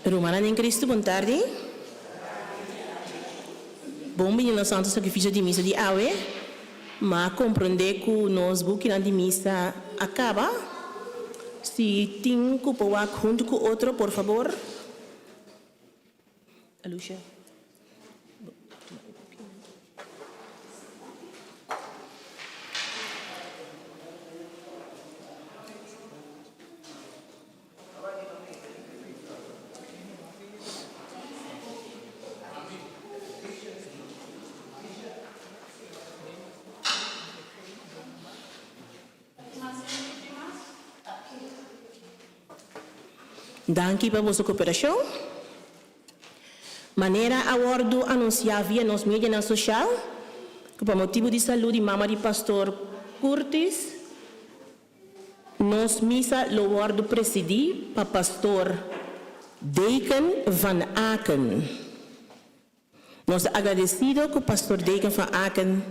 Romanen in Cristo, buon tardi. bom menino santo sacrifício de missa de awe, mas compreender que nós buscamos de missa acaba. Se tem que pôr junto com outro, por favor. Alucia. Dank u voor onze cooperatie. Maneira acordo anunciar via nos mídias social que por motivo de saúde mama de pastor Curtis nos missa lo acordo presidir para pastor Deken van Aken. Nós agradecido que o pastor Deken van Aken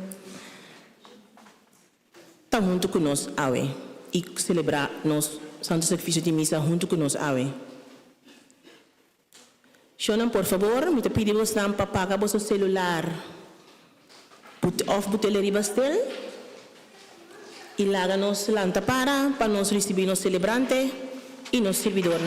está junto conosco awe e celebrar nos santo sacrifício de missa junto conosco awe. Shonan, por favor, me te pedimos para pagar o celular of buteleri bastel e láganos lanta para nos receber nos celebrante e nos servidor.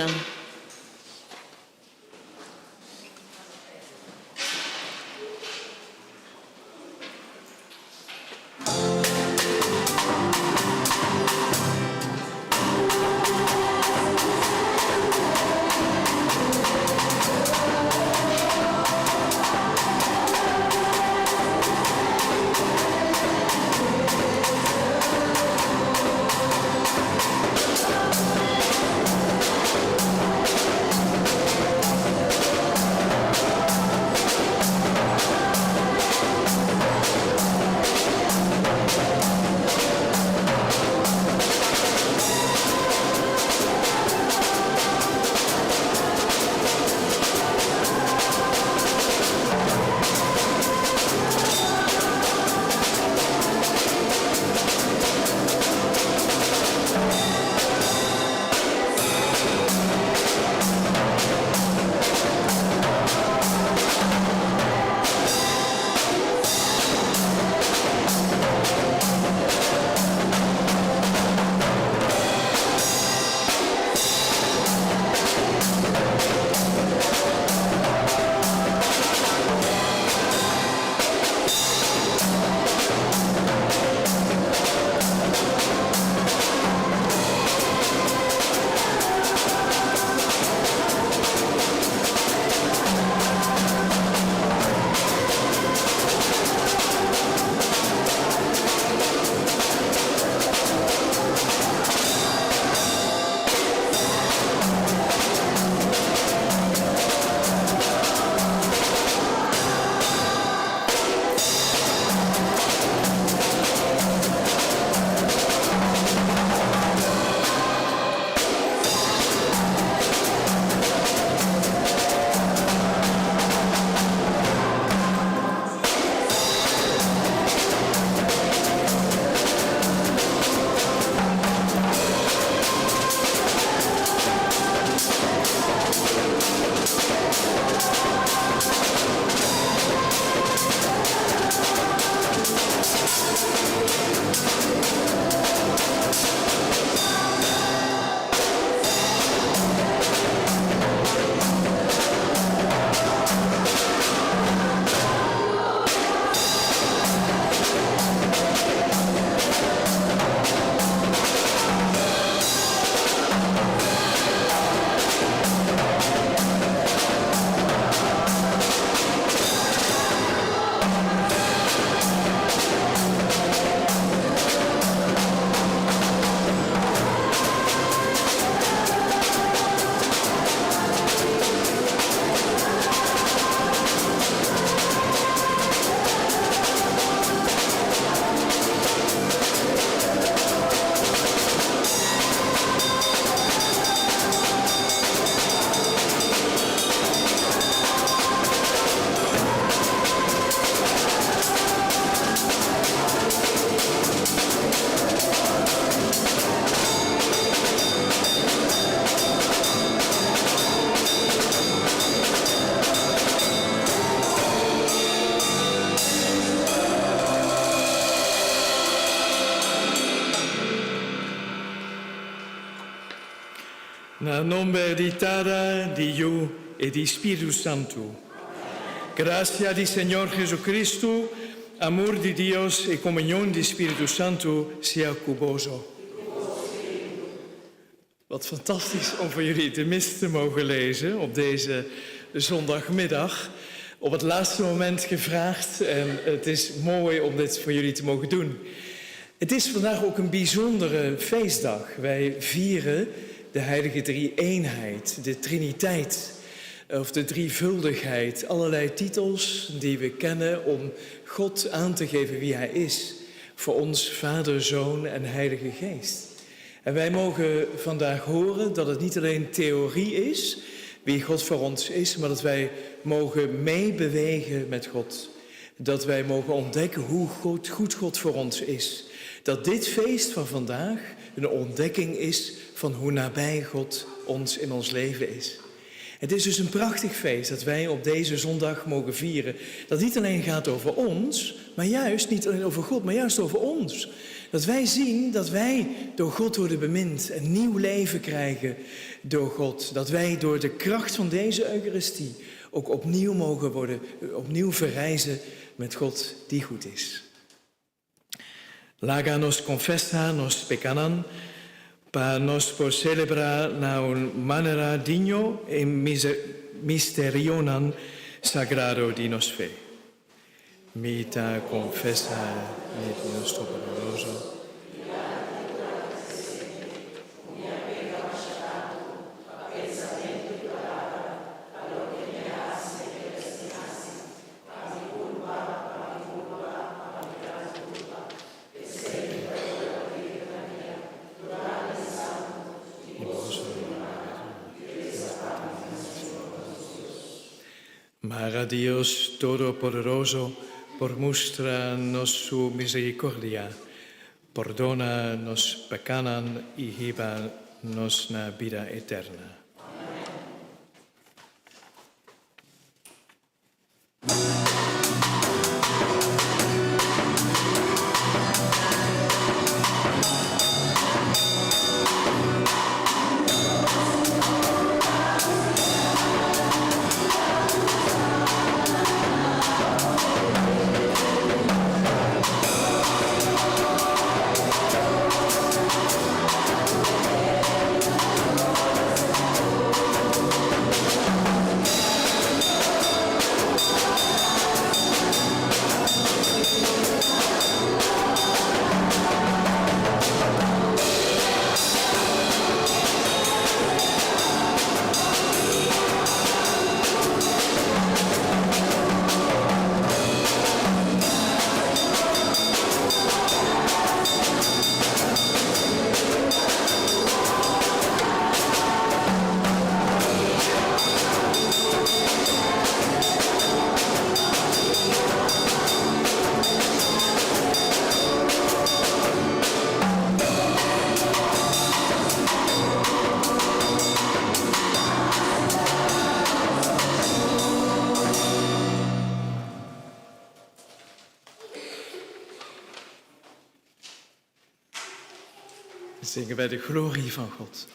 Nel nome di Tada, di Yu e di Spirito Santo. Gracia di Señor Jesucristo, amor de Dios y comunión de Espíritu Santo sea cuboso. Wat fantastisch om voor jullie de mis te mogen lezen op deze zondagmiddag. Op het laatste moment gevraagd en het is mooi om dit voor jullie te mogen doen. Het is vandaag ook een bijzondere feestdag. Wij vieren de heilige drie-eenheid, de triniteit of de drievuldigheid. Allerlei titels die we kennen om God aan te geven wie hij is. Voor ons Vader, Zoon en Heilige Geest. En wij mogen vandaag horen dat het niet alleen theorie is wie God voor ons is, maar dat wij mogen meebewegen met God. Dat wij mogen ontdekken hoe goed God voor ons is. Dat dit feest van vandaag een ontdekking is van hoe nabij God ons in ons leven is. Het is dus een prachtig feest dat wij op deze zondag mogen vieren. Dat niet alleen gaat over ons, maar juist niet alleen over God, maar juist over ons. Dat wij zien dat wij door God worden bemind, een nieuw leven krijgen door God. Dat wij door de kracht van deze Eucharistie ook opnieuw mogen worden, opnieuw verrijzen met God die goed is. Laga nos confessa nos pecanan, pa nos por celebrar na un manera digno e misterionan sagrado di nos fe. Mita confessa nit nostro doloroso. Mara Dios Todopoderoso, por mostrar-nos su misericordia, perdona-nos pecanan y lleva-nos na vida eterna. Zingen wij de glorie van God.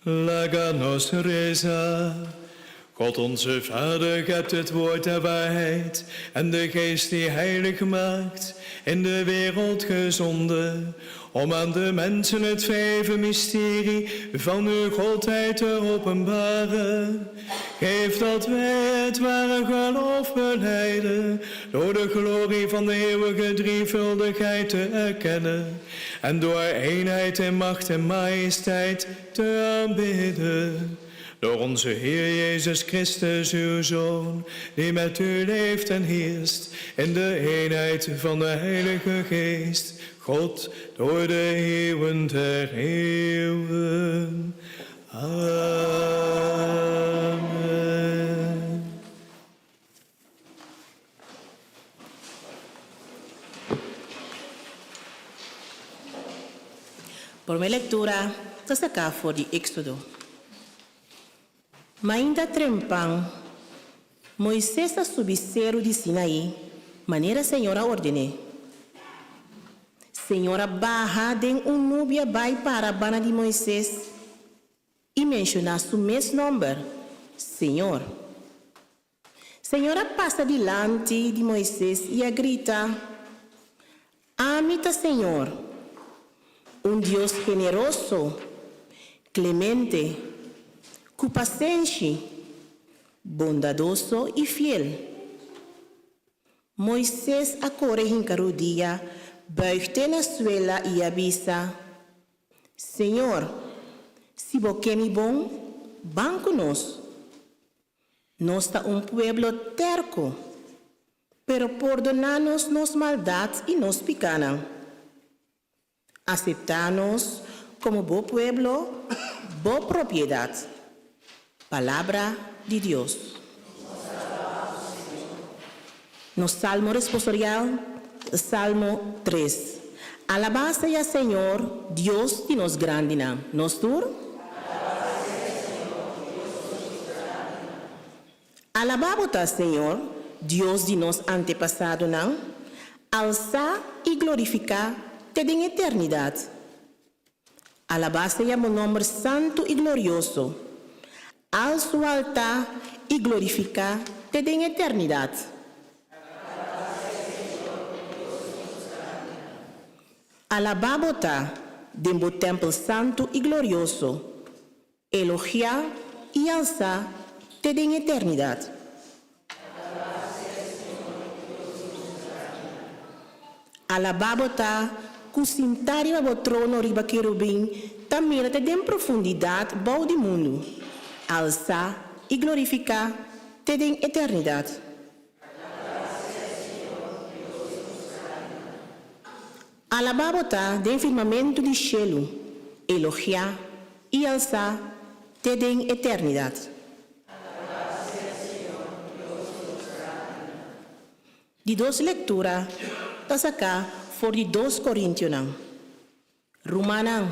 Láganos reza. God onze Vader, gij hebt het woord der waarheid en de geest die heilig maakt in de wereld gezonden, om aan de mensen het vijfde mysterie van uw godheid te openbaren. Geef dat wij het ware geloof belijden, door de glorie van de eeuwige drievuldigheid te erkennen en door eenheid en macht en majesteit te aanbidden. Door onze Heer Jezus Christus, uw Zoon, die met u leeft en heerst in de eenheid van de Heilige Geest, God, door de eeuwen der eeuwen. Amen. Por mi lectura, destacar voor die Éxodo. Mainda trempang, Moisés a subicero de Sinaí, maneira Senhora ordene. Senhora barra den nubia vai para a bana de Moisés e menciona su mesmo nome, Senhor. Senhora passa diante de Moisés e a grita, Amita Senhor, Deus generoso, clemente, paciente, bondadoso e fiel. Moisés acorre em carudia, buigt na suela e avisa, Senhor, se você me bom, banco nós. Nós está pueblo terco, pero perdonanos nos maldades e nos picanas. Aceptanos como bom pueblo, boa propriedade. Palabra de Dios. No Salmo responsorial, Salmo 3. Alabanza ya Señor, Dios de nos grandina. Nos tur? Alababota Señor, Dios de nos antepasado nan, alza y glorifica te en eternidad. Alabanza ya mon nombre santo y glorioso. Al su altar y glorifica te en eternidad. Alababota dembo templo santo y glorioso, elogia y alza te en eternidad. Alababota cucintario a trono riba querubim, también te den profundidad bau de mundo. Alza y glorifica te en eternidad. Alababota den firmamento de cielo, elogia y alza te en eternidad. De dos lecturas, das acá for de 2 Coríntios. Romana,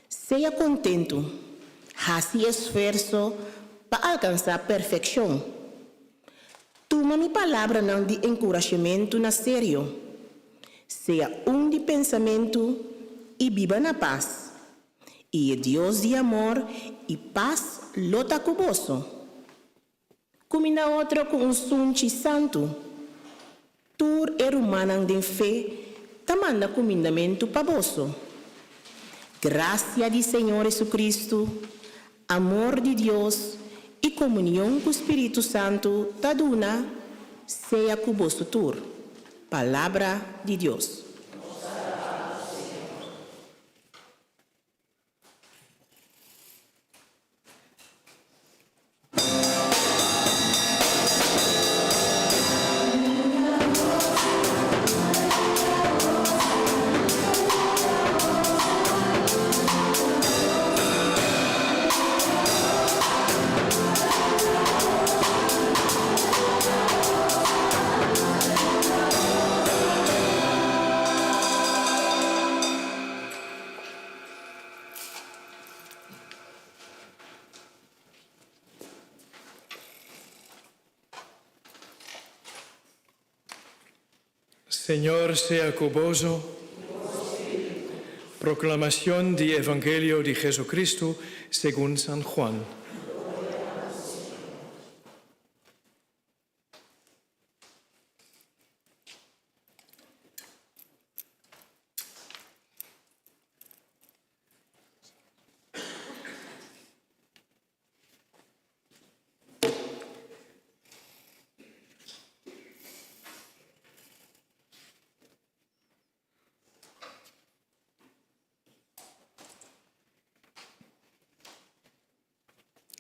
seja contento. Hace esfuerzo para alcanzar perfección. Toma mi palabra de encorajamiento na serio. Sea de pensamento y viva na paz. Y el Dios de amor y paz lota cuboso. Comina otro con un sunchi santo. Tur humana de fe, tamanda comindamento paboso. Gracia de Señor Jesucristo, amor de Dios y comunión con Espíritu Santo, taduna, sea cuboso tur. Palabra de Dios. Señor sea cuboso, Proclamación del Evangelio de Jesucristo según San Juan.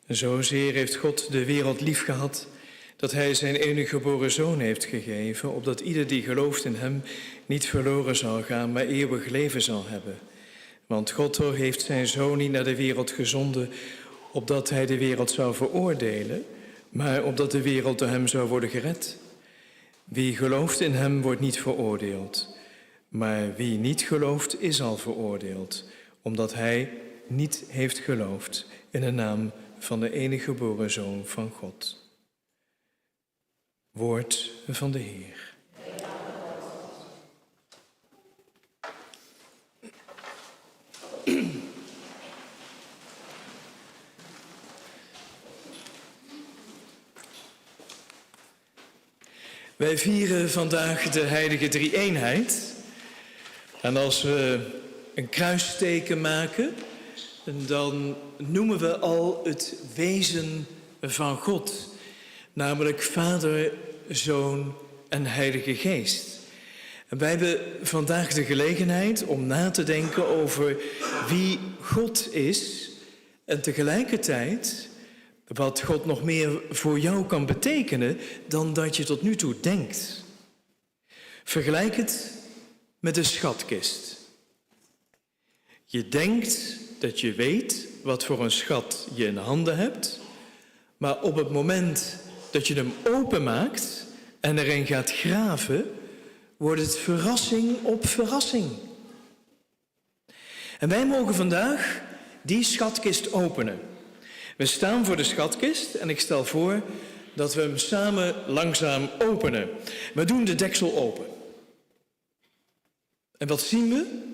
Zozeer heeft God de wereld lief gehad, dat hij zijn enige geboren zoon heeft gegeven, opdat ieder die gelooft in hem niet verloren zal gaan, maar eeuwig leven zal hebben. Want God heeft zijn zoon niet naar de wereld gezonden, opdat hij de wereld zou veroordelen, maar opdat de wereld door hem zou worden gered. Wie gelooft in hem wordt niet veroordeeld, maar wie niet gelooft is al veroordeeld, omdat hij niet heeft geloofd in de naam van de enige geboren Zoon van God. Woord van de Heer. Wij vieren vandaag de heilige drie-eenheid. En als we een kruisteken maken, dan noemen we al het wezen van God. Namelijk Vader, Zoon en Heilige Geest. En wij hebben vandaag de gelegenheid om na te denken over wie God is. En tegelijkertijd wat God nog meer voor jou kan betekenen dan dat je tot nu toe denkt. Vergelijk het met een schatkist. Je denkt dat je weet wat voor een schat je in handen hebt, maar op het moment dat je hem openmaakt en erin gaat graven, wordt het verrassing op verrassing. En wij mogen vandaag die schatkist openen. We staan voor de schatkist en ik stel voor dat we hem samen langzaam openen. We doen de deksel open. En wat zien we?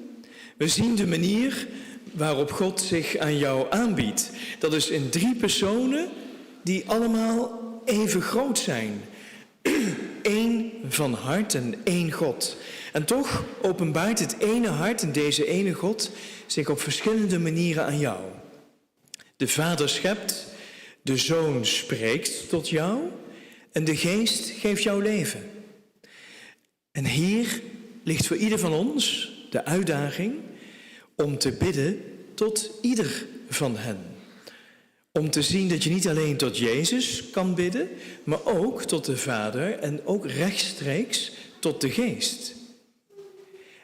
We zien de manier waarop God zich aan jou aanbiedt. Dat is in 3 personen die allemaal even groot zijn. 1 van hart en 1 God. En toch openbaart het ene hart en deze ene God zich op verschillende manieren aan jou. De Vader schept, de Zoon spreekt tot jou en de Geest geeft jou leven. En hier ligt voor ieder van ons de uitdaging om te bidden tot ieder van hen. Om te zien dat je niet alleen tot Jezus kan bidden, maar ook tot de Vader en ook rechtstreeks tot de Geest.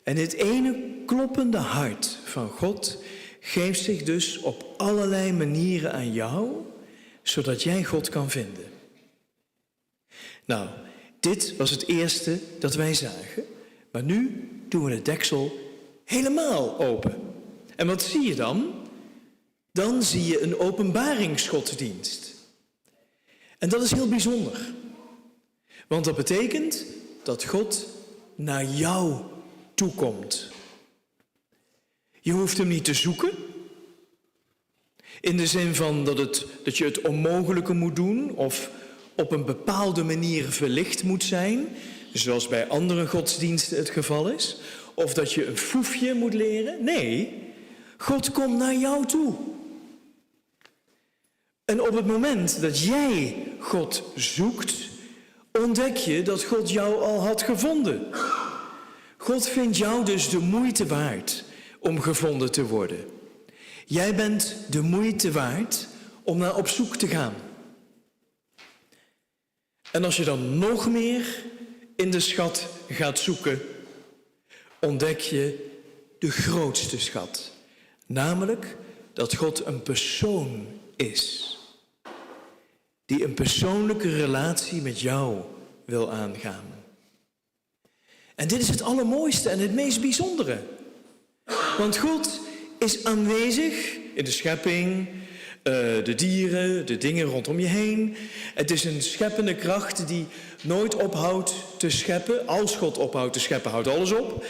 En dit ene kloppende hart van God geeft zich dus op allerlei manieren aan jou, zodat jij God kan vinden. Nou, dit was het eerste dat wij zagen, maar nu doen we het deksel helemaal open. En wat zie je dan? Dan zie je een openbaringsgodsdienst. En dat is heel bijzonder. Want dat betekent dat God naar jou toekomt. Je hoeft hem niet te zoeken. In de zin van dat je het onmogelijke moet doen of op een bepaalde manier verlicht moet zijn, zoals bij andere godsdiensten het geval is. Of dat je een foefje moet leren. Nee, God komt naar jou toe. En op het moment dat jij God zoekt, ontdek je dat God jou al had gevonden. God vindt jou dus de moeite waard om gevonden te worden. Jij bent de moeite waard om naar op zoek te gaan. En als je dan nog meer in de schat gaat zoeken, ontdek je de grootste schat. Namelijk dat God een persoon is. Die een persoonlijke relatie met jou wil aangaan. En dit is het allermooiste en het meest bijzondere. Want God is aanwezig in de schepping, De dieren, de dingen rondom je heen. Het is een scheppende kracht die nooit ophoudt te scheppen. Als God ophoudt te scheppen, houdt alles op.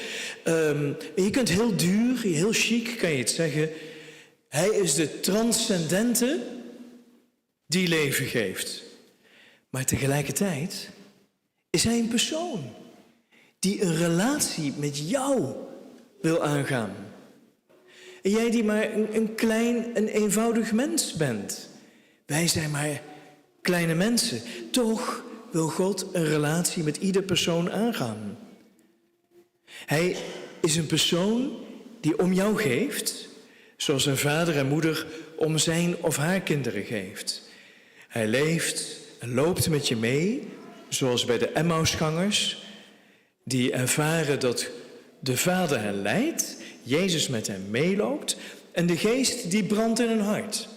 Je kunt heel duur, heel chic, kan je het zeggen. Hij is de transcendente die leven geeft. Maar tegelijkertijd is hij een persoon die een relatie met jou wil aangaan. En jij die maar een klein en eenvoudig mens bent. Wij zijn maar kleine mensen. Toch wil God een relatie met ieder persoon aangaan. Hij is een persoon die om jou geeft, zoals een vader en moeder om zijn of haar kinderen geeft. Hij leeft en loopt met je mee, zoals bij de Emmausgangers, die ervaren dat de Vader hen leidt, Jezus met hen meeloopt en de Geest die brandt in hun hart.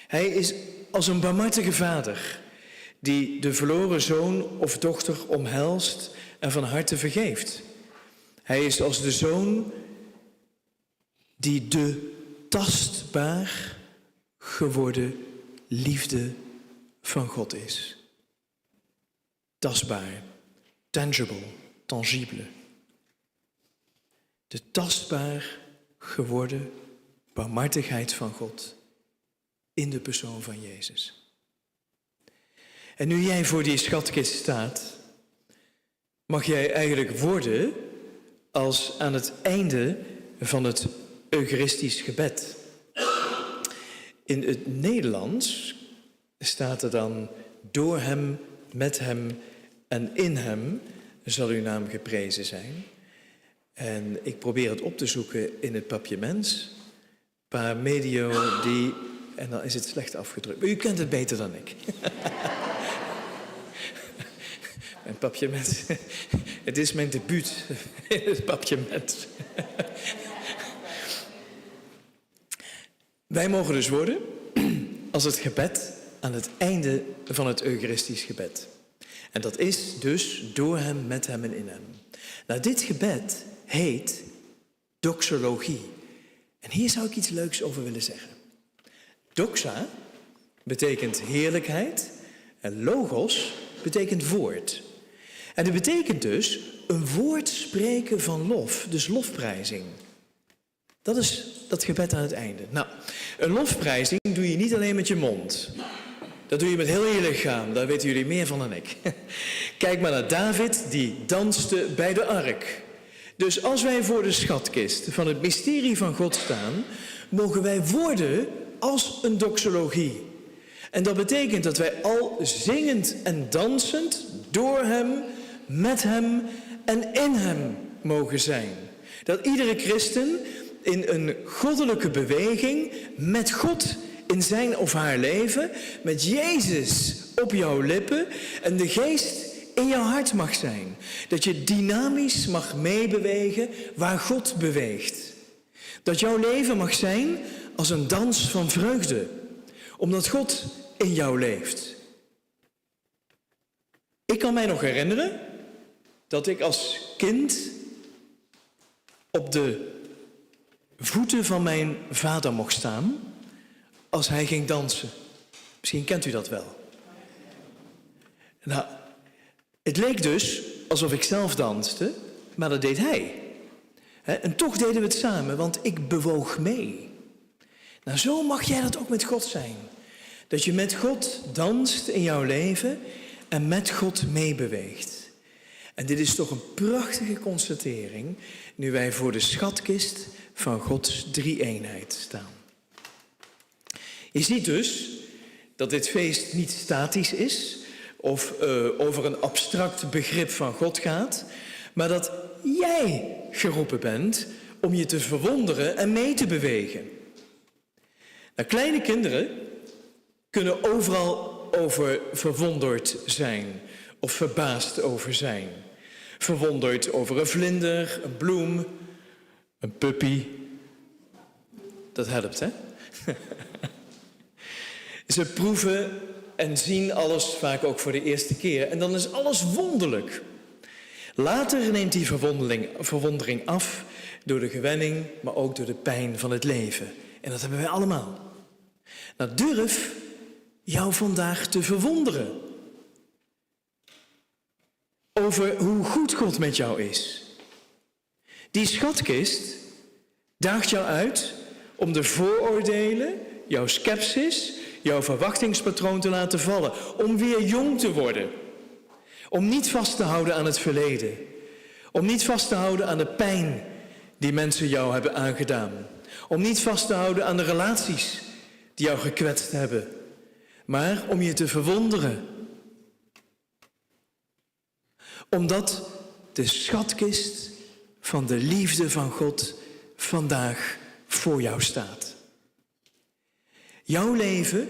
Hij is als een barmhartige vader die de verloren zoon of dochter omhelst en van harte vergeeft. Hij is als de zoon die de tastbaar geworden liefde van God is. Tastbaar, tangible, tangible. De tastbaar geworden barmhartigheid van God in de persoon van Jezus. En nu jij voor die schatkist staat, mag jij eigenlijk worden als aan het einde van het Eucharistisch gebed. In het Nederlands staat er dan: door hem, met hem en in hem zal uw naam geprezen zijn. En ik probeer het op te zoeken in het papiaments. Par medio die... En dan is het slecht afgedrukt. Maar u kent het beter dan ik. Mijn papiament. Het is mijn debuut in het papiament. Wij mogen dus worden als het gebed aan het einde van het Eucharistisch gebed. En dat is dus door hem, met hem en in hem. Nou, dit gebed heet doxologie. En hier zou ik iets leuks over willen zeggen. Doxa betekent heerlijkheid en logos betekent woord. En dat betekent dus een woord spreken van lof, dus lofprijzing. Dat is dat gebed aan het einde. Nou, een lofprijzing doe je niet alleen met je mond. Dat doe je met heel je lichaam, daar weten jullie meer van dan ik. Kijk maar naar David, die danste bij de ark. Dus als wij voor de schatkist van het mysterie van God staan, mogen wij worden als een doxologie. En dat betekent dat wij al zingend en dansend door hem, met hem en in hem mogen zijn. Dat iedere christen in een goddelijke beweging met God in zijn of haar leven, met Jezus op jouw lippen en de Geest in jouw hart mag zijn. Dat je dynamisch mag meebewegen waar God beweegt. Dat jouw leven mag zijn als een dans van vreugde, omdat God in jou leeft. Ik kan mij nog herinneren dat ik als kind op de voeten van mijn vader mocht staan als hij ging dansen. Misschien kent u dat wel. Nou, het leek dus alsof ik zelf danste, maar dat deed hij. En toch deden we het samen, want ik bewoog mee. Nou, zo mag jij dat ook met God zijn. Dat je met God danst in jouw leven en met God meebeweegt. En dit is toch een prachtige constatering nu wij voor de schatkist van Gods drie-eenheid staan. Je ziet dus dat dit feest niet statisch is of over een abstract begrip van God gaat, maar dat jij geroepen bent om je te verwonderen en mee te bewegen. Nou, kleine kinderen kunnen overal over verwonderd zijn of verbaasd over zijn. Verwonderd over een vlinder, een bloem, een puppy. Dat helpt, hè? Ze proeven en zien alles vaak ook voor de eerste keer. En dan is alles wonderlijk. Later neemt die verwondering af door de gewenning, maar ook door de pijn van het leven. En dat hebben wij allemaal. Nou, durf jou vandaag te verwonderen over hoe goed God met jou is. Die schatkist daagt jou uit om de vooroordelen, jouw scepsis, jouw verwachtingspatroon te laten vallen. Om weer jong te worden. Om niet vast te houden aan het verleden. Om niet vast te houden aan de pijn die mensen jou hebben aangedaan. Om niet vast te houden aan de relaties die jou gekwetst hebben. Maar om je te verwonderen. Omdat de schatkist van de liefde van God vandaag voor jou staat. Jouw leven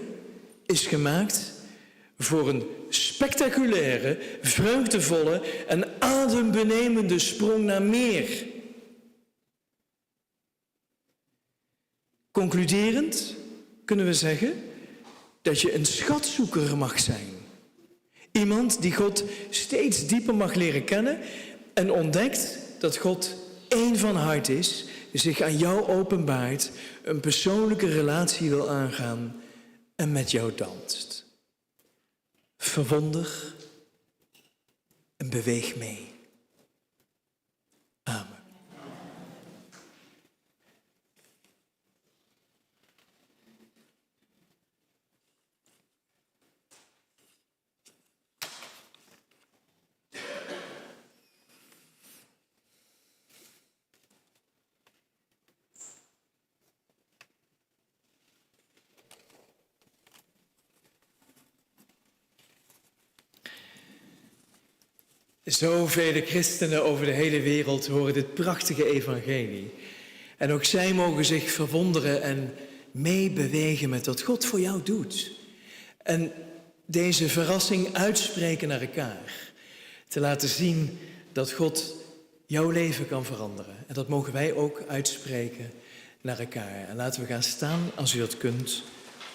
is gemaakt voor een spectaculaire, vreugdevolle en adembenemende sprong naar meer. Concluderend kunnen we zeggen dat je een schatzoeker mag zijn. Iemand die God steeds dieper mag leren kennen en ontdekt dat God één van hart is, zich aan jou openbaart, een persoonlijke relatie wil aangaan en met jou danst. Verwonder en beweeg mee. Amen. Zoveel christenen over de hele wereld horen dit prachtige evangelie. En ook zij mogen zich verwonderen en meebewegen met wat God voor jou doet. En deze verrassing uitspreken naar elkaar. Te laten zien dat God jouw leven kan veranderen. En dat mogen wij ook uitspreken naar elkaar. En laten we gaan staan, als u dat kunt,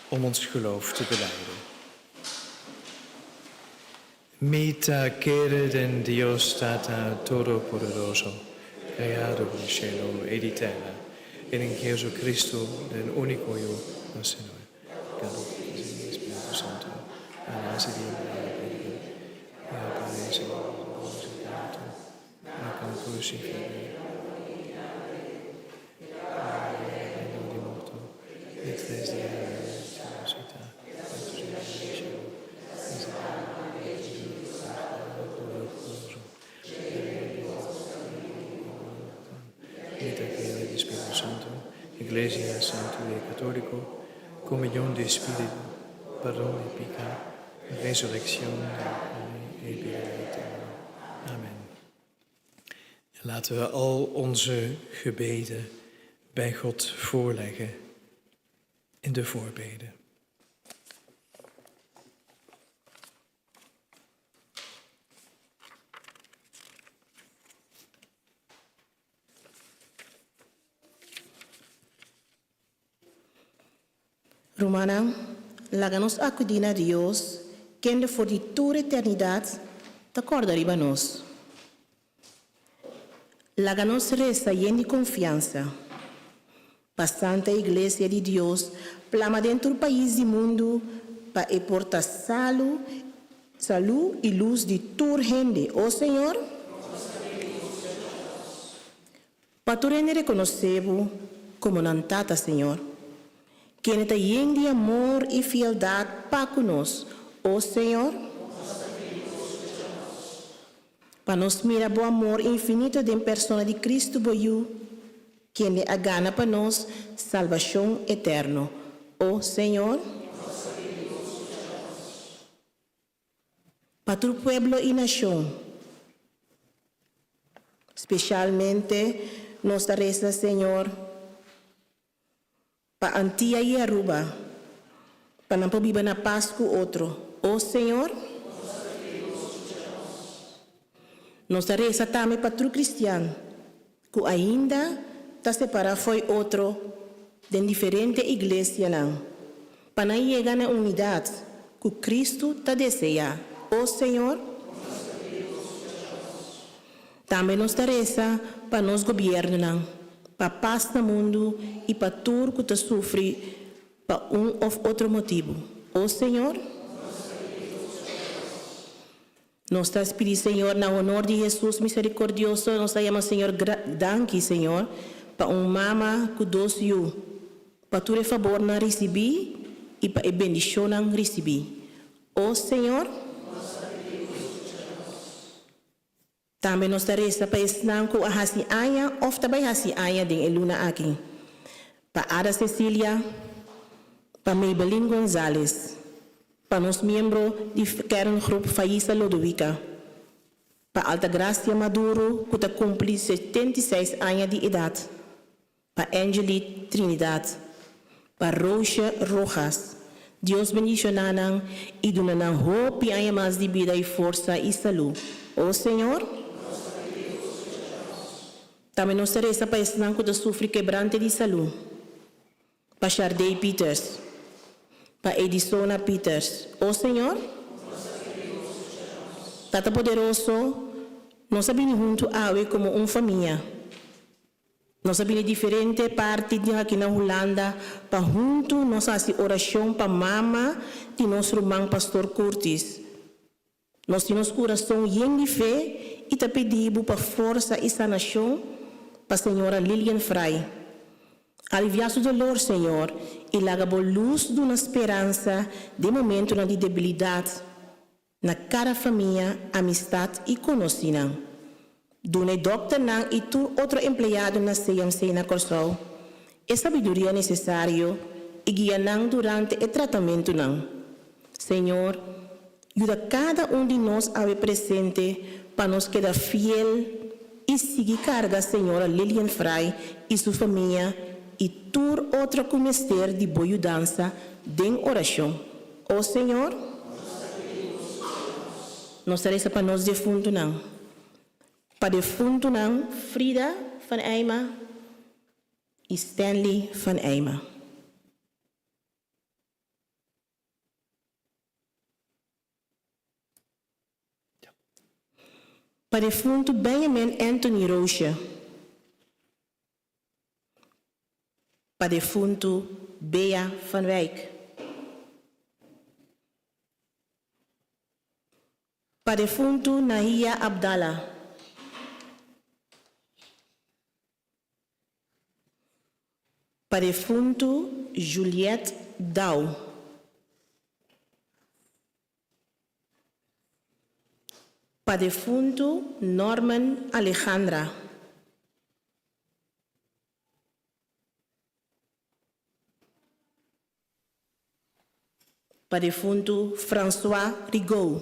om ons geloof te belijden. Mita querer en Dios tata todopoderoso, creado por el cielo y la tierra, en Jesucristo, el único Hijo del Señor, que con el Espíritu Santo, a la sabiduría y a la pureza y a la crucifixión, de muerto, y tres días resucitar. Iglesia Santo y Católico, comunión de Espíritu, perdón de pecado, resurrección y vida eterna. Amen. Laten we al onze gebeden bij God voorleggen in de voorbeden. Romana, láganos acudir a Dios, quien de por toda eternidad te acordará nos. Láganos reza llena de confianza. Pa Santa Iglesia de Dios, plama dentro del país y mundo, pa aportar salud y luz de toda gente. Oh Señor, pa tu reino reconocemos como nantata, Señor. Quien está lleno de amor y fieldad para conosco, oh Señor. Para nos mirar o amor infinito de persona de Cristo boiú, quien le gana para nos salvación eterna, oh Señor. Para tu pueblo y nación, especialmente nos resta, Señor, para Antia y Aruba, para não viver na paz com outro. Oh Senhor, nos reza também para o cristiano, que ainda está separado foi outro, de diferente igreja, não. Para não chegar na unidade que Cristo está deseja. Oh Senhor, também nos reza para nos governo, para paz no mundo e para tudo que te sofre por of otro motivo. Oh Señor, nos está pidiendo, Señor, en honor de Jesús misericordioso, nos llama, Señor, danke, Señor, para mama kudos you, para tu favor na receber e para a bendição na receber. Oh Señor, também nos resta para estar com a hasi aya, of também hasi aya de Luna aqui. Para Ada Cecília, para Maybelline González, para nos membros do kerngroep Faísa Lodovica, para Altagracia Maduro, que está cumprindo 76 anos de idade, para Angelique Trinidad, para Rocha Rojas, Deus bendicionanang e dunanang hope e mais de vida e força e saúde. Oh Senhor, também nos resta para estar que sofre quebrante de saúde, para Chardey Peters, para Edisona Peters. Oh Senhor, Tata Poderoso, nós sabemos junto a como família. Nós sabemos diferente parte de aqui na Holanda, para junto nós fazemos oração para mama de nosso irmão Pastor Curtis. Nós temos coração cheio de fé e te pedimos para força e sanação para a senhora Lilian Frey. Aliviar o dolor, Senhor, e largar a luz de uma esperança de momento de debilidade na cada família, amistade e conhecimento. Dune doctor nang e tu outro empregado na CMC na Corsol, é sabedoria necessário e guia nang durante o tratamento nang. Senhor, ajuda cada de nós a ver presente para nos quedar fiel e seguir carga a senhora Lilian Frey e sua família e tur outra comester de boa mudança de oração. Oh Senhor, nós resta para nós defunto não. Para defunto não, Frida van Eyma e Stanley van Eyma. Para defunto Benjamin Anthony Rocha. Para defunto Bea van Wijk. Para defunto Nahia Abdallah. Para defunto Juliette Dow. Para defunto Norman Alejandra. Para defunto François Rigaud.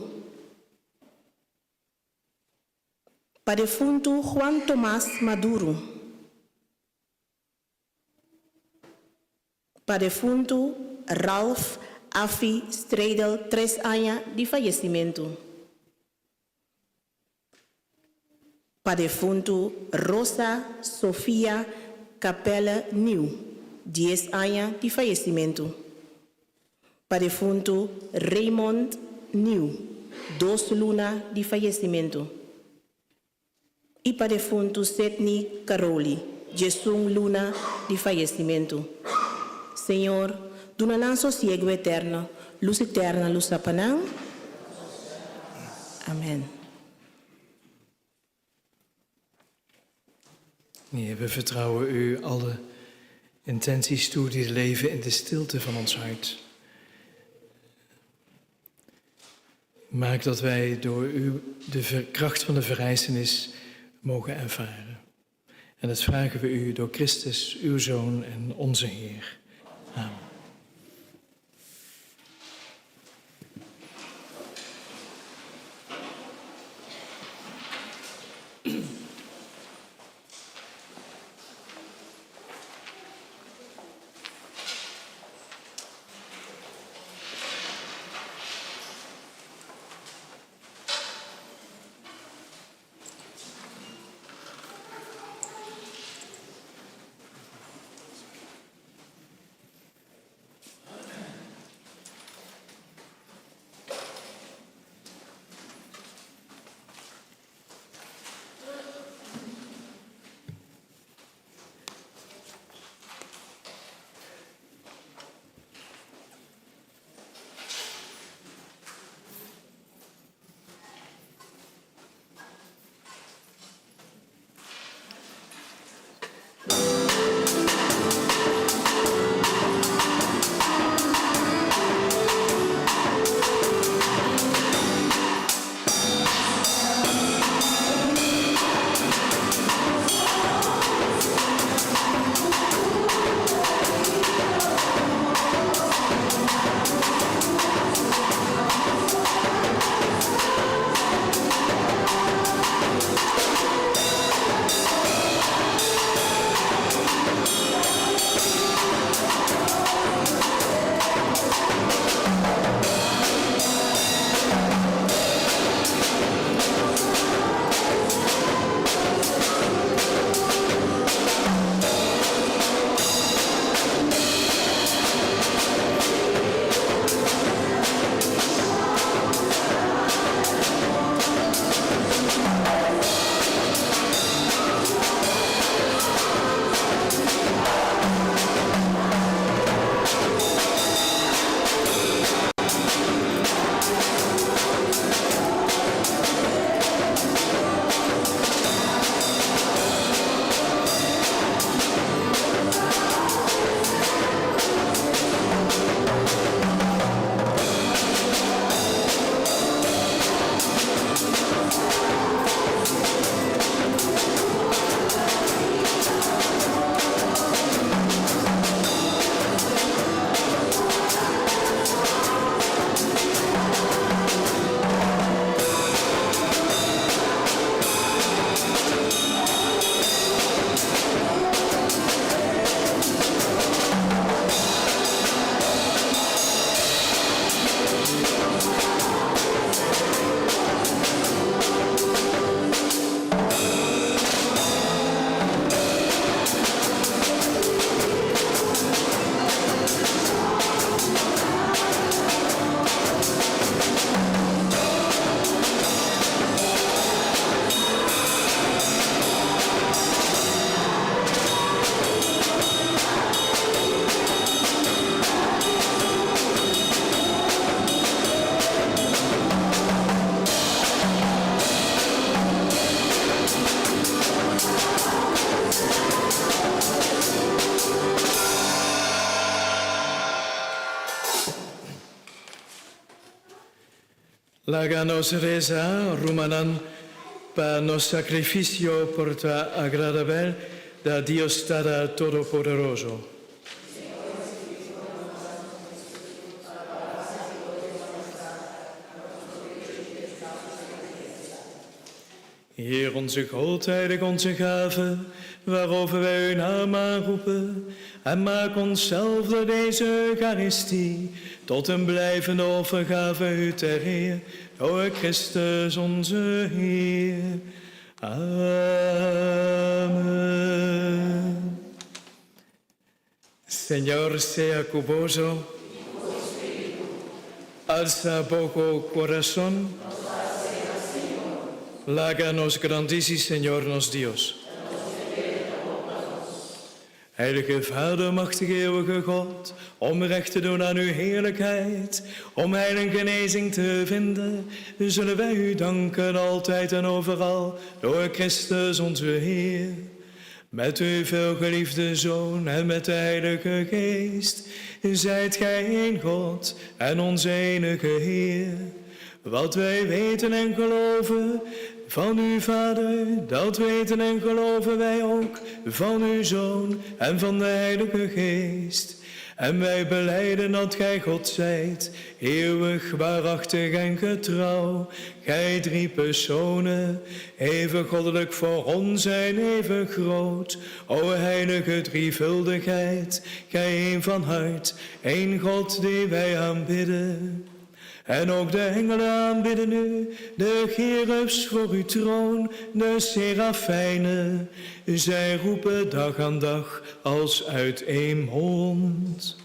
Para defunto Juan Tomás Maduro. Para defunto Ralph Afi Stradel, 3 anos de falecimento. Para defunto Rosa Sofia Capella New, 10 anos de falecimento. Para defunto Raymond New, 2 lunas de falecimento. E para defunto Sidney Caroli, 11 luna de falecimento. Senhor, dona-nos sossego eterno, luz eterna, luz apanang. Amen. Heer, we vertrouwen u alle intenties toe die leven in de stilte van ons hart. Maak dat wij door u de kracht van de verrijzenis mogen ervaren. En dat vragen we u door Christus, uw Zoon en onze Heer. Amen. Láganos rezar, rumanan, para nos sacrificio por tu agradable da Dios Todopoderoso. Heer onze God, heilig onze gave, waarover wij uw naam aanroepen, en maak onszelf door deze Eucharistie tot een blijvende offergave u ter eer, door Christus onze Heer. Amen. Señor sea cuboso, alza poco corazón, láganos grandísimo, Señor, nos Dios. Heilige Vader, machtige eeuwige God, om recht te doen aan uw heerlijkheid, om heil en genezing te vinden, zullen wij u danken altijd en overal, door Christus onze Heer. Met uw veelgeliefde Zoon en met de Heilige Geest, zijt gij één God en onze enige Heer. Wat wij weten en geloven van uw Vader, dat weten en geloven wij ook van uw Zoon en van de Heilige Geest. En wij belijden dat gij God zijt, eeuwig, waarachtig en getrouw. Gij drie personen, even goddelijk voor ons en even groot. O heilige drievuldigheid, gij één van hart, één God die wij aanbidden. En ook de engelen aanbidden u, de cherubs voor uw troon, de serafijnen. Zij roepen dag aan dag als uit één mond.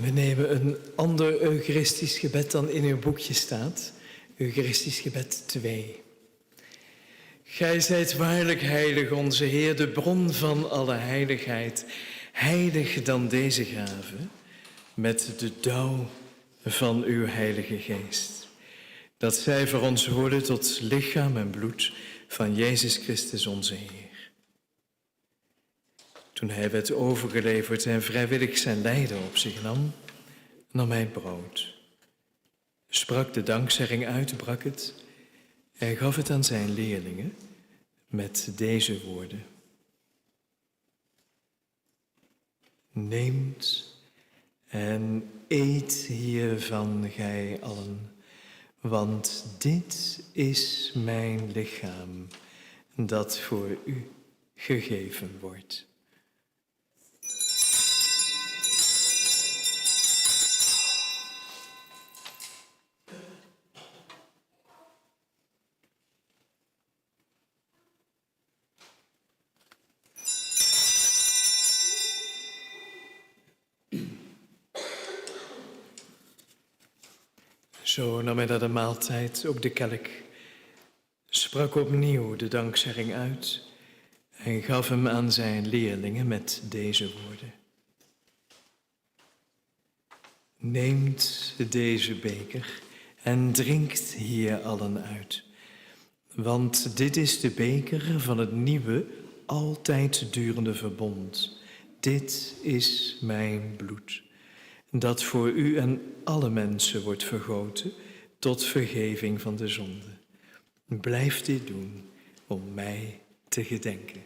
We nemen een ander Eucharistisch gebed dan in uw boekje staat. Eucharistisch gebed 2. Gij zijt waarlijk heilig, onze Heer, de bron van alle heiligheid. Heilig dan deze gave, met de dauw van uw Heilige Geest. Dat zij voor ons worden tot lichaam en bloed van Jezus Christus onze Heer. Toen hij werd overgeleverd en vrijwillig zijn lijden op zich nam hij brood. Sprak de dankzegging uit, brak het en gaf het aan zijn leerlingen met deze woorden. Neemt en eet hiervan gij allen, want dit is mijn lichaam dat voor u gegeven wordt. Zo nam hij na de maaltijd ook de kelk, sprak opnieuw de dankzegging uit en gaf hem aan zijn leerlingen met deze woorden. Neemt deze beker en drinkt hier allen uit. Want dit is de beker van het nieuwe, altijd durende verbond. Dit is mijn bloed, dat voor u en alle mensen wordt vergoten tot vergeving van de zonde. Blijf dit doen om mij te gedenken.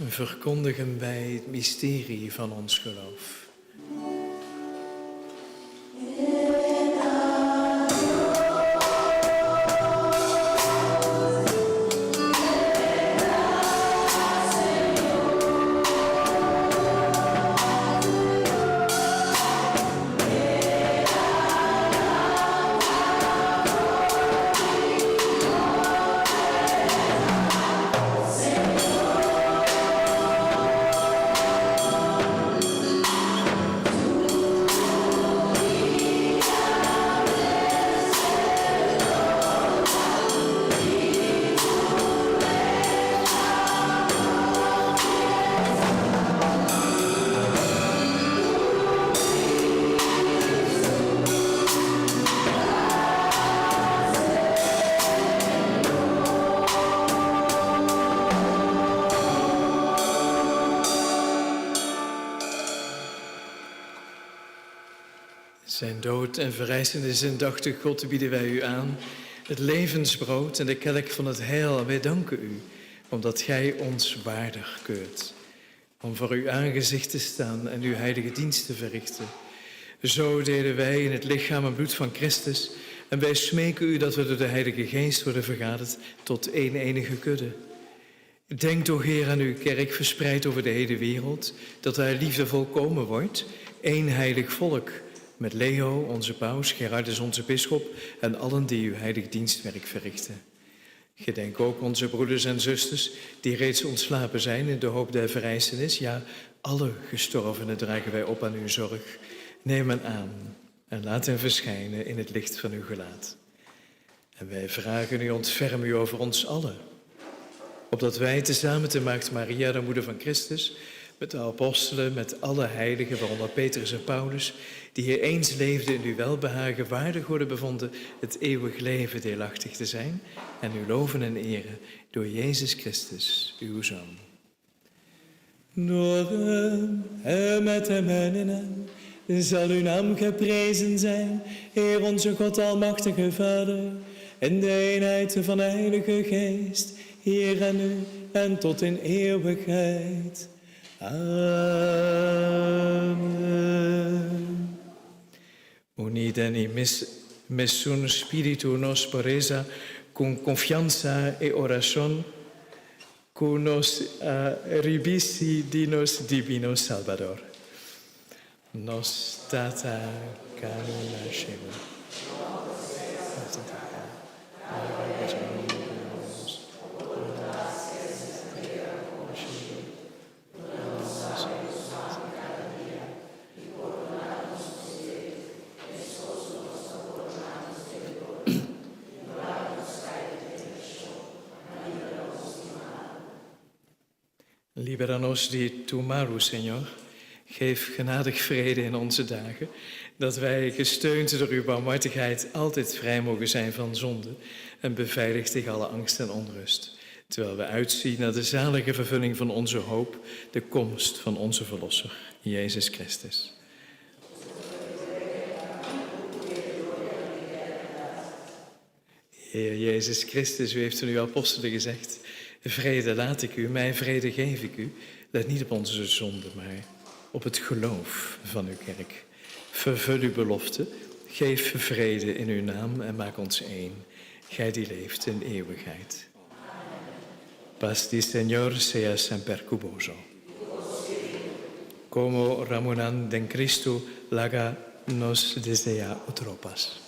Verkondigen wij het mysterie van ons geloof. Zijn dood en verrijzenis indachtig God bieden wij u aan, het levensbrood en de kelk van het heil. En wij danken u, omdat gij ons waardig keurt, om voor uw aangezicht te staan en uw heilige dienst te verrichten. Zo delen wij in het lichaam en bloed van Christus en wij smeken u dat we door de Heilige Geest worden vergaderd tot één enige kudde. Denk, o Heer, aan uw kerk verspreid over de hele wereld, dat haar liefde volkomen wordt, één heilig volk, met Leo, onze paus, Gerardus, onze bisschop en allen die uw heilig dienstwerk verrichten. Gedenk ook onze broeders en zusters die reeds ontslapen zijn in de hoop der verrijzenis. Ja, alle gestorvenen dragen wij op aan uw zorg. Neem hen aan en laat hen verschijnen in het licht van uw gelaat. En wij vragen u, ontferm u over ons allen, opdat wij tezamen te Maagd Maria, de moeder van Christus, met de apostelen, met alle heiligen, waaronder Petrus en Paulus, die hier eens leefden in uw welbehagen, waardig worden bevonden het eeuwig leven deelachtig te zijn en u loven en eren door Jezus Christus, uw Zoon. Door hem en met hem en in hem zal uw naam geprezen zijn, Heer onze God, almachtige Vader, in de eenheid van de Heilige Geest, hier en nu en tot in eeuwigheid. Amen. Unida in messun spiritu nos poresa, con confianza e oración, cunos ribisi dinos divino Salvador. Nos data canona shema. Libera nos di tu malus, Señor. Geef genadig vrede in onze dagen, dat wij, gesteund door uw barmhartigheid, altijd vrij mogen zijn van zonde en beveiligd tegen alle angst en onrust, terwijl we uitzien naar de zalige vervulling van onze hoop, de komst van onze Verlosser, Jezus Christus. Heer Jezus Christus, u heeft in uw apostelen gezegd: vrede laat ik u, mijn vrede geef ik u. Let niet op onze zonde, maar op het geloof van uw kerk. Vervul uw belofte, geef vrede in uw naam en maak ons één. Gij die leeft in eeuwigheid. Paz di Señor sea semper cuboso. Como Ramonan den Cristo laga nos desea otro paz.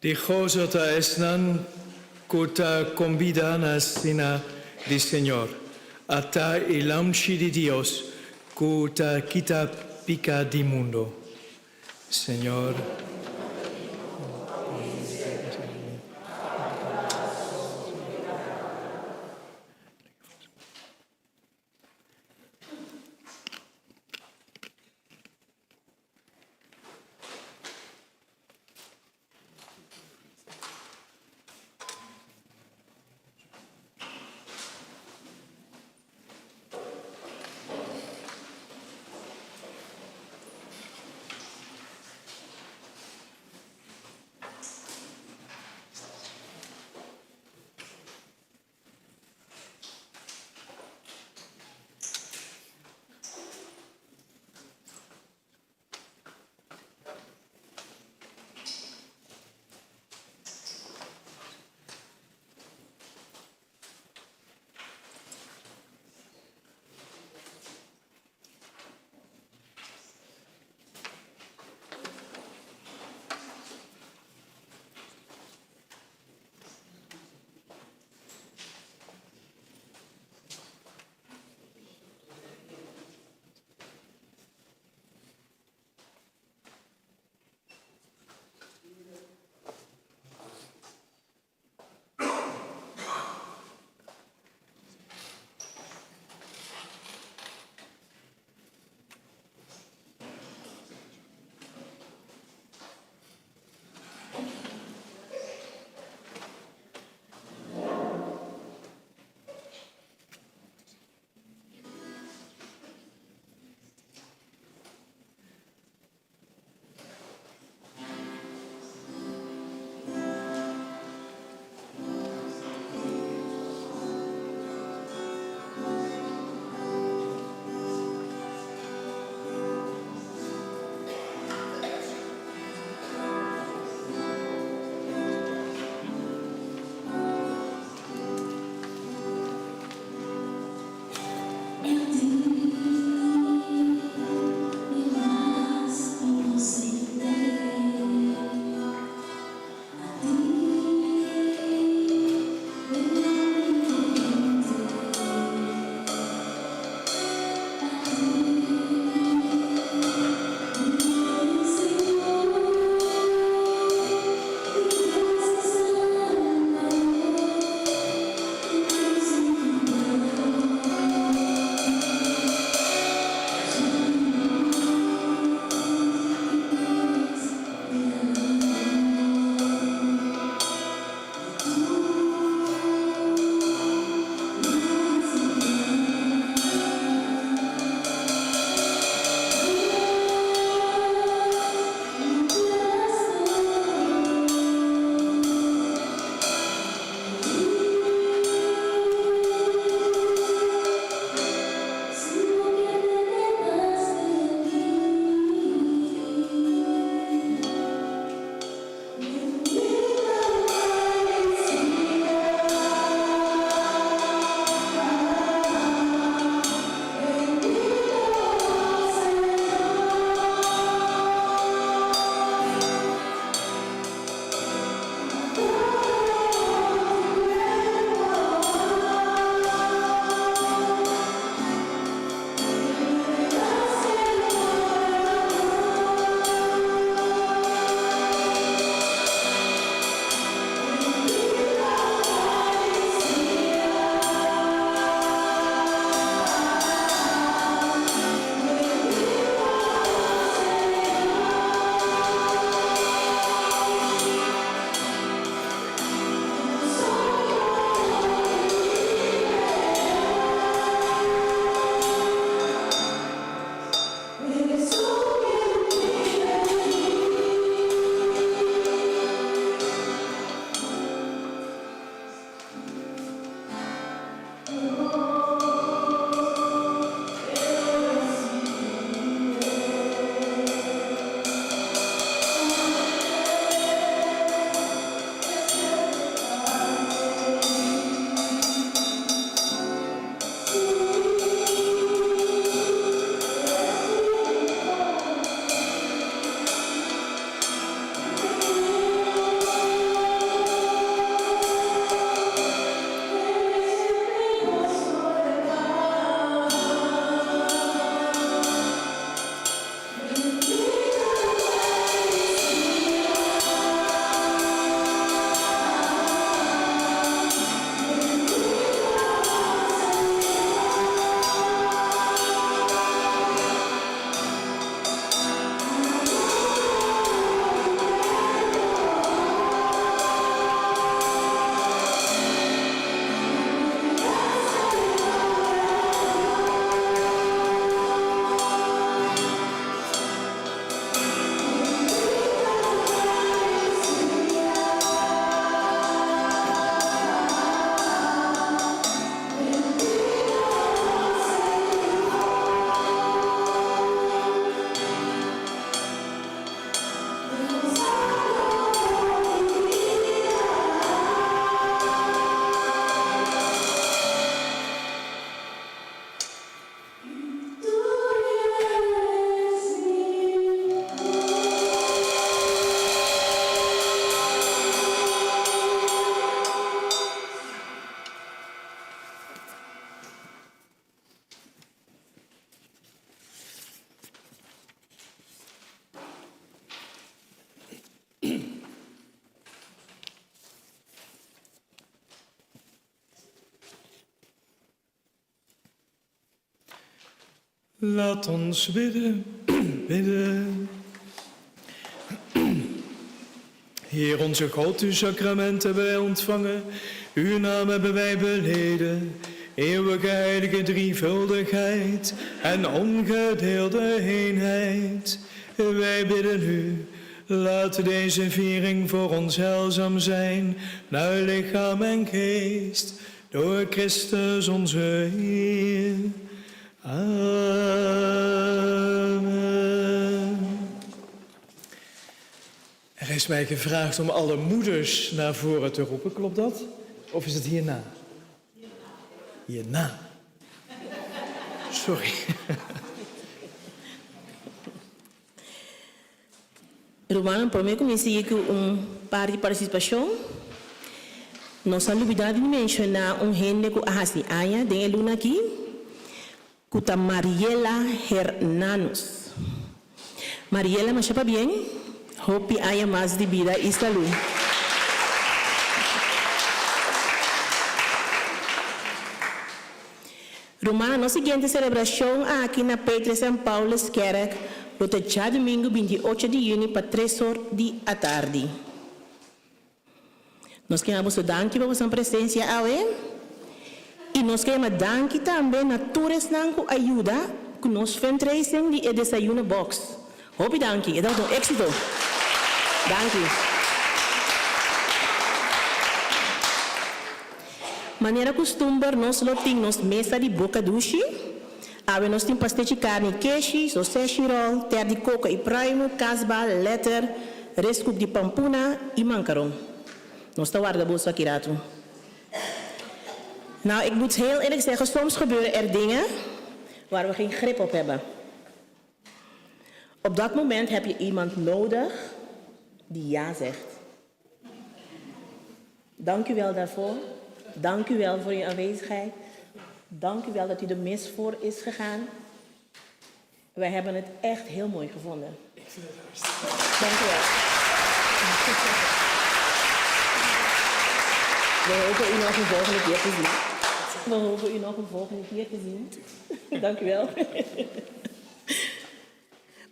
Y gozota esnan kota convida na cena di Señor. Ata ilamshi di Dios, kota kita pica di mundo. Señor. Laat ons bidden, bidden. Heer onze God, uw sacrament hebben wij ontvangen. Uw naam hebben wij beleden. Eeuwige heilige drievuldigheid en ongedeelde eenheid. Wij bidden u, laat deze viering voor ons heilzaam zijn, naar lichaam en geest, door Christus onze Heer. Amen. Er is mij gevraagd om alle moeders naar voren te roepen, klopt dat? Of is het hierna? Hierna. Sorry. Romano, por mim, comecei com par de participação. Nós vamos mencionar gente que ahasi aya, den luna aqui, que Mariela Hernanos. Mariela, mas chapa bem, hope aya mais de vida e saúde. Romana, nossa seguinte celebração aqui na Pedro São Paulo Kerk, no dia domingo 28 de junho, para 3 horas da tarde. Nós queremos dar pela sua presença aí. E nós queremos dar também na todos que ajuda com nosso fundraising de desayuno box. Hope dank je, dat is een éxito. Dank je. Maneira costumbar, nós temos mesa de boca duche. Aí nós temos pastel de carne, queijo, sausage roll, ter de coco e primo, casba, letter, rescoop de pampuna e macaron. Nós estamos guardando bolsa aqui rato. Nou, ik moet heel eerlijk zeggen, soms gebeuren er dingen waar we geen grip op hebben. Op dat moment heb je iemand nodig die ja zegt. Dank u wel daarvoor. Dank u wel voor uw aanwezigheid. Dank u wel dat u de mis voor is gegaan. Wij hebben het echt heel mooi gevonden. Ik vind het hartstikke. Dank u wel. We hopen u nog een volgende keer te zien. We hopen u nog een volgende keer te zien. Dank u wel.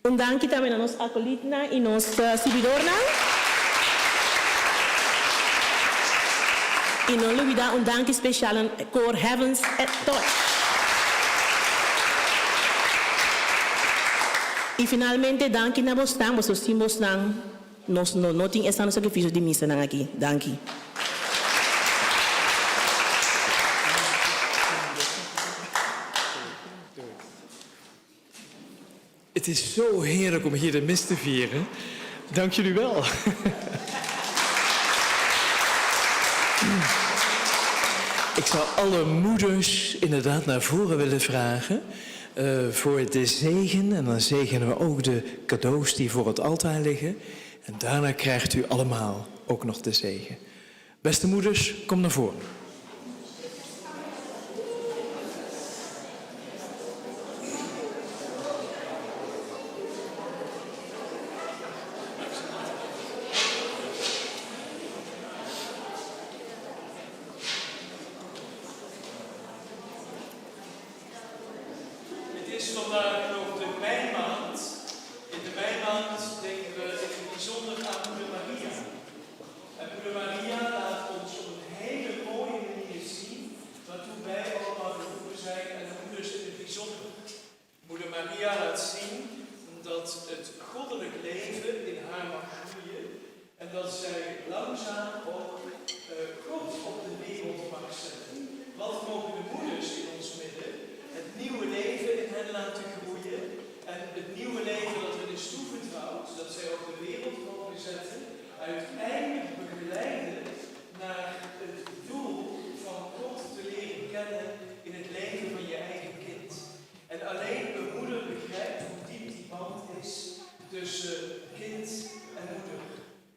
Un dank também a nossa acolitna e nossa subidorna. E não olvidar um dank especial aan Koor Heavens at Touch. E finalmente dank na bostan, você sim bostan, nós não tem essa nossa sacrifício de missa não aqui. Dank. Het is zo heerlijk om hier de mis te vieren. Dank jullie wel. Ik zou alle moeders inderdaad naar voren willen vragen voor de zegen. En dan zegenen we ook de cadeaus die voor het altaar liggen. En daarna krijgt u allemaal ook nog de zegen. Beste moeders, kom naar voren.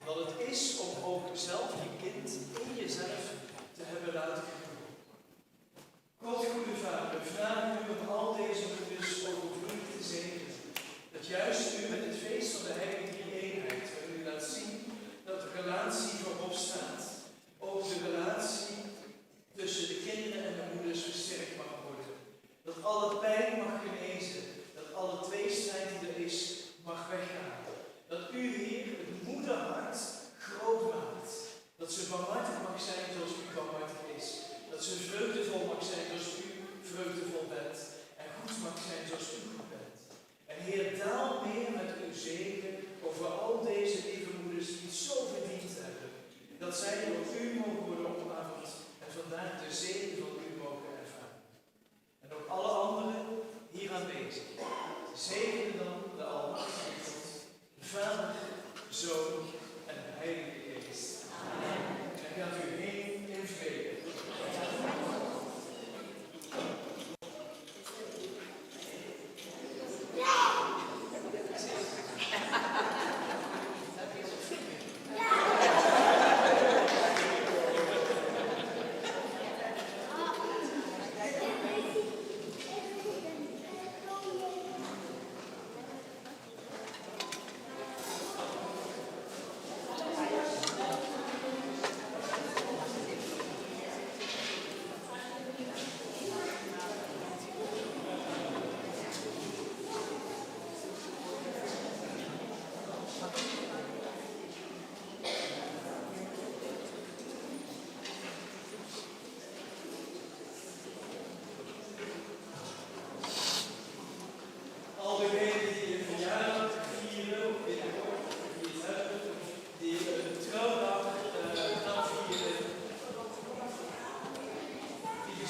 Wat het is om ook zelf je kind in jezelf te hebben laten groeien.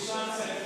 slaat zijn